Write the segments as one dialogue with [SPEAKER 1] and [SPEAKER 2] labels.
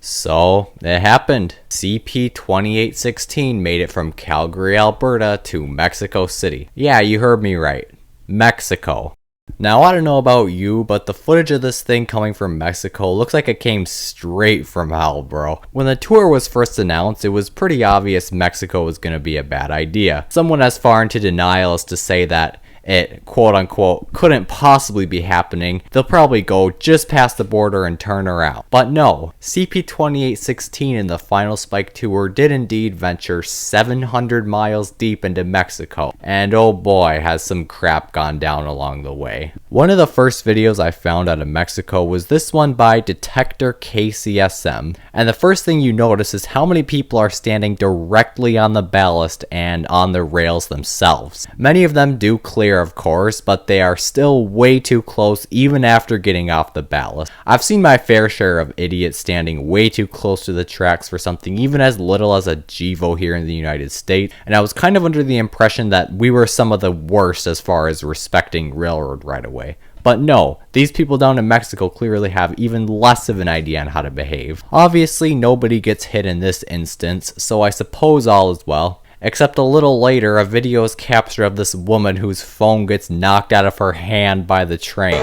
[SPEAKER 1] So it happened. CP2816 made it from Calgary, Alberta to Mexico City. Yeah, you heard me right. Mexico. Now, I don't know about you, but the footage of this thing coming from Mexico looks like it came straight from hell, bro. When the tour was first announced, it was pretty obvious Mexico was going to be a bad idea. Someone as far into denial as to say that it, quote unquote, couldn't possibly be happening. They'll probably go just past the border and turn around. But no, CP2816 in the Final Spike tour did indeed venture 700 miles deep into Mexico. And oh boy, has some crap gone down along the way. One of the first videos I found out of Mexico was this one by Detector KCSM. And the first thing you notice is how many people are standing directly on the ballast and on the rails themselves. Many of them do clear, of course, but they are still way too close even after getting off the ballast. I've seen my fair share of idiots standing way too close to the tracks for something even as little as a GEVO here in the United States, and I was kind of under the impression that we were some of the worst as far as respecting railroad right of way. But no, these people down in Mexico clearly have even less of an idea on how to behave. Obviously, nobody gets hit in this instance, so I suppose all is well. Except a little later, a video is captured of this woman whose phone gets knocked out of her hand by the train.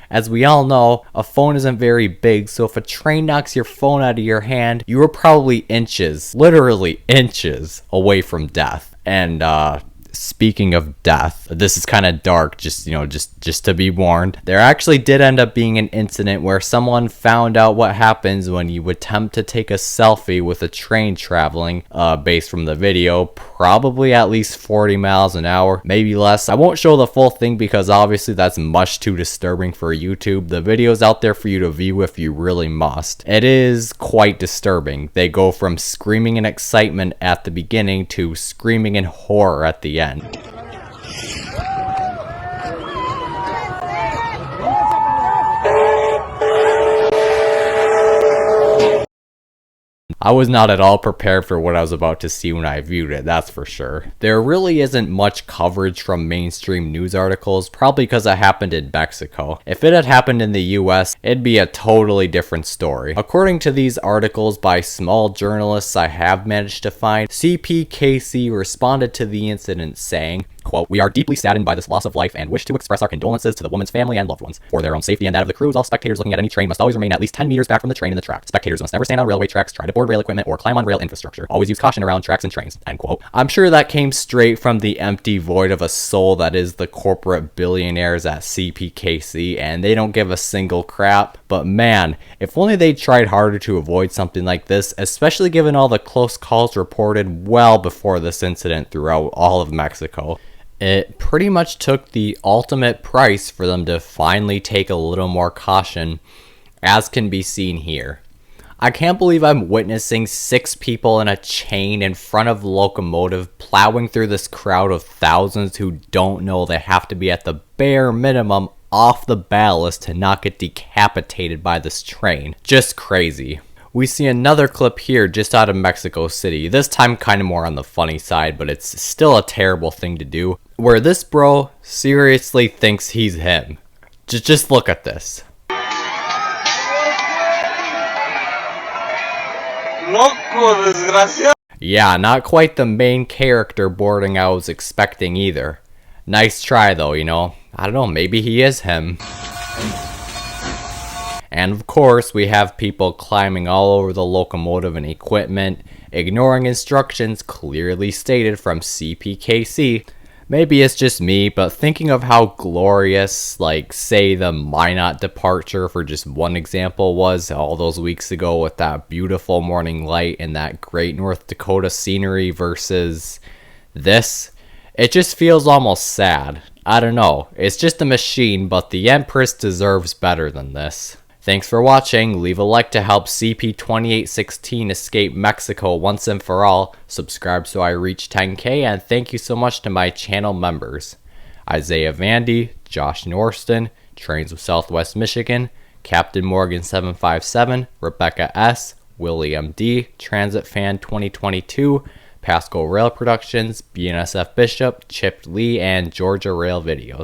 [SPEAKER 1] As we all know, a phone isn't very big, so if a train knocks your phone out of your hand, you are probably inches, literally inches, away from death. And, speaking of death, this is kind of dark, just to be warned. There actually did end up being an incident where someone found out what happens when you attempt to take a selfie with a train traveling, based from the video, probably at least 40 miles an hour, maybe less. I won't show the full thing because obviously that's much too disturbing for YouTube. The video's out there for you to view if you really must. It is quite disturbing. They go from screaming in excitement at the beginning to screaming in horror at the end. I was not at all prepared for what I was about to see when I viewed it, that's for sure. There really isn't much coverage from mainstream news articles, probably because it happened in Mexico. If it had happened in the US, it'd be a totally different story. According to these articles by small journalists I have managed to find, CPKC responded to the incident saying, quote, "We are deeply saddened by this loss of life and wish to express our condolences to the woman's family and loved ones. For their own safety and that of the crews, all spectators looking at any train must always remain at least 10 meters back from the train and the track. Spectators must never stand on railway tracks, try to board rail equipment, or climb on rail infrastructure. Always use caution around tracks and trains." End quote. I'm sure that came straight from the empty void of a soul that is the corporate billionaires at CPKC, and they don't give a single crap. But man, if only they tried harder to avoid something like this, especially given all the close calls reported well before this incident throughout all of Mexico. It pretty much took the ultimate price for them to finally take a little more caution, as can be seen here. I can't believe I'm witnessing 6 people in a chain in front of the locomotive plowing through this crowd of thousands who don't know they have to be at the bare minimum off the ballast to not get decapitated by this train. Just crazy. We see another clip here just out of Mexico City, this time kind of more on the funny side, but it's still a terrible thing to do, where this bro seriously thinks he's him. Just look at this. Loco, desgraciado. Yeah, not quite the main character boarding I was expecting either. Nice try though, you know. I don't know, maybe he is him. And of course, we have people climbing all over the locomotive and equipment, ignoring instructions clearly stated from CPKC. Maybe it's just me, but thinking of how glorious, like, say, the Minot departure, for just one example, was all those weeks ago with that beautiful morning light and that great North Dakota scenery versus this, it just feels almost sad. I don't know, it's just a machine, but the Empress deserves better than this. Thanks for watching. Leave a like to help CP2816 escape Mexico once and for all. Subscribe so I reach 10K, and thank you so much to my channel members: Isaiah Vandy, Josh Norston, Trains of Southwest Michigan, Captain Morgan 757, Rebecca S, William D, Transit Fan 2022, Pasco Rail Productions, BNSF Bishop, Chip Lee, and Georgia Rail Videos.